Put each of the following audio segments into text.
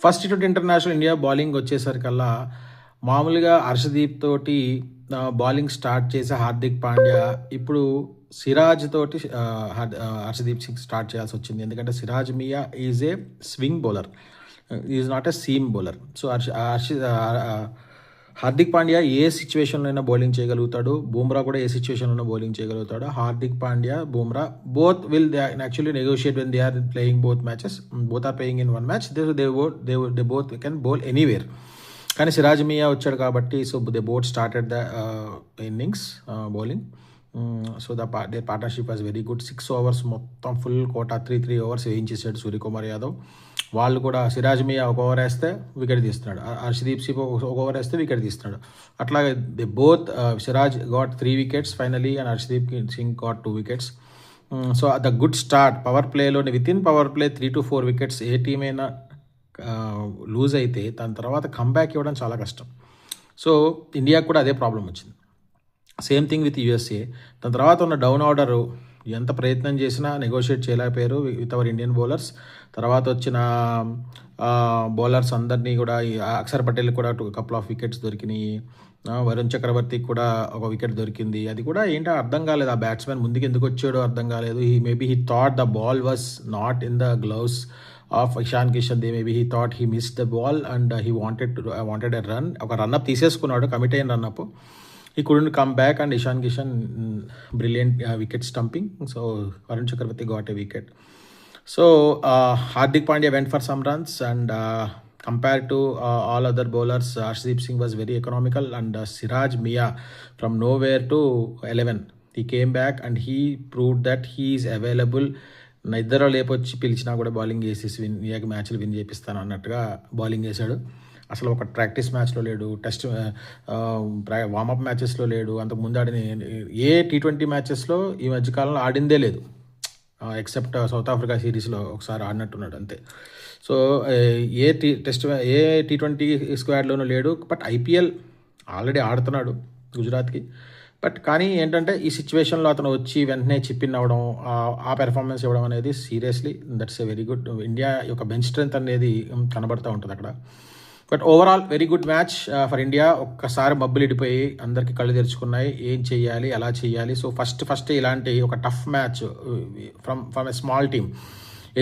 First T20 international India bowling వచ్చేసరికల్లా మామూలుగా హర్షదీప్ తోటి బౌలింగ్ స్టార్ట్ చేసే హార్దిక్ పాండ్యా ఇప్పుడు సిరాజ్ తోటి హర్షదీప్ సింగ్ స్టార్ట్ చేయాల్సి వచ్చింది. ఎందుకంటే Siraj Miya is a swing bowler, is not a seam bowler. So Hardik Pandya ఏ సిచ్యువేషన్లో అయినా బౌలింగ్ చేయగలుగుతాడు. బూమ్రా కూడా ఏ సిచ్యువేషన్లో బౌలింగ్ చేయగలుగుతాడు. Hardik Pandya, Bumrah both will they actually negotiate when they are playing both matches. Both are playing in one match. They both can bowl anywhere. కానీ సిరాజ్ మియా వచ్చాడు కాబట్టి so they both started the innings bowling. So they partnership was very good. 6 overs మొత్తం full quota 3 overs వేయించేసాడు సూర్యకుమార్ యాదవ్. వాళ్ళు కూడా సిరాజ్ మియా ఒక over వేస్తే wicket తీస్తున్నాడు, హర్షదీప్ సింగ్ ఒక ఓవర్ వేస్తే వికెట్ తీస్తున్నాడు. అట్లాగే they both Siraj got 3 wickets finally and Arshdeep Singh got 2 wickets. So the good start power ప్లేలోని with in power play 3 to 4 wickets ఏ టీం అయినా లూజ్ అయితే దాని తర్వాత కంబ్యాక్ ఇవ్వడం చాలా కష్టం. సో ఇండియాకు కూడా అదే ప్రాబ్లం వచ్చింది. Same thing with USA. దాని తర్వాత ఉన్న డౌన్ ఆర్డరు ఎంత ప్రయత్నం చేసినా నెగోషియేట్ చేయలేకపోయారు విత్ అవర్ ఇండియన్ బౌలర్స్. తర్వాత వచ్చిన బౌలర్స్ అందరినీ కూడా అక్షర్ పటేల్ కూడా couple of wickets దొరికినాయి. వరుణ్ చక్రవర్తికి కూడా ఒక వికెట్ దొరికింది. అది కూడా ఏంటో అర్థం కాలేదు, ఆ బ్యాట్స్మెన్ ముందుకు ఎందుకు వచ్చాడో అర్థం కాలేదు. Maybe he thought the ball was not in the gloves of Ishan Kishan. Maybe he thought he miss the ball and he wanted a run. ఒక రన్అప్ తీసేసుకున్నాడు, కమిట్ అయిన run-up. He couldn't come back and Ishan Kishan brilliant wicket stumping. So Varun Chakravarti got a wicket. So Hardik Pandya went for some runs and compared to all other bowlers, Arshdeep Singh was very economical and Siraj Miya from nowhere to 11. He came back and he proved that he is available. ఇద్దరు లేపొచ్చి పిలిచినా కూడా bowling చేసేసి ఇండియాకి మ్యాచ్లు win చేపిస్తాను అన్నట్టుగా bowling చేశాడు. అసలు ఒక ప్రాక్టీస్ మ్యాచ్లో లేడు, టెస్ట్ వార్మప్ మ్యాచెస్లో లేడు, అంతకుముందు ఆడిన ఏ T20 మ్యాచెస్లో ఈ మధ్యకాలంలో ఆడిందే లేదు, ఎక్సెప్ట్ సౌత్ ఆఫ్రికా సిరీస్లో ఒకసారి ఆడినట్టున్నాడు అంతే. సో ఏ T20 స్క్వాడ్లోనూ లేడు. బట్ IPL ఆల్రెడీ ఆడుతున్నాడు గుజరాత్కి. బట్ కానీ ఏంటంటే ఈ సిచ్యువేషన్లో అతను వచ్చి వెంటనే చిప్పిన్ అవ్వడం, ఆ పెర్ఫార్మెన్స్ ఇవ్వడం అనేది seriously that's a very good. India యొక్క బెంచ్ స్ట్రెంత్ అనేది కనబడుతూ ఉంటుంది అక్కడ. But overall very good match for India. ఒక్కసారి మబ్బులు ఇడిపోయి అందరికీ కళ్ళు తెరుచుకున్నాయి, ఏం చేయాలి ఎలా చేయాలి. సో ఫస్ట్ ఇలాంటి ఒక tough match from a small team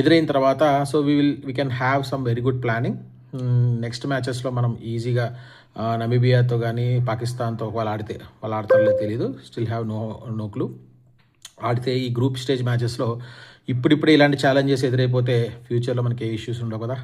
ఎదురైన తర్వాత so we can have some very good planning. Next మ్యాచెస్లో మనం ఈజీగా నమీబియాతో కానీ పాకిస్తాన్తో వాళ్ళు ఆడతారో తెలియదు, స్టిల్ హ్యావ్ నో క్లూ. ఆడితే ఈ గ్రూప్ స్టేజ్ మ్యాచెస్లో ఇప్పుడిప్పుడే ఇలాంటి ఛాలెంజెస్ ఎదురైపోతే ఫ్యూచర్లో మనకి ఏ ఇష్యూస్ ఉండవు కదా.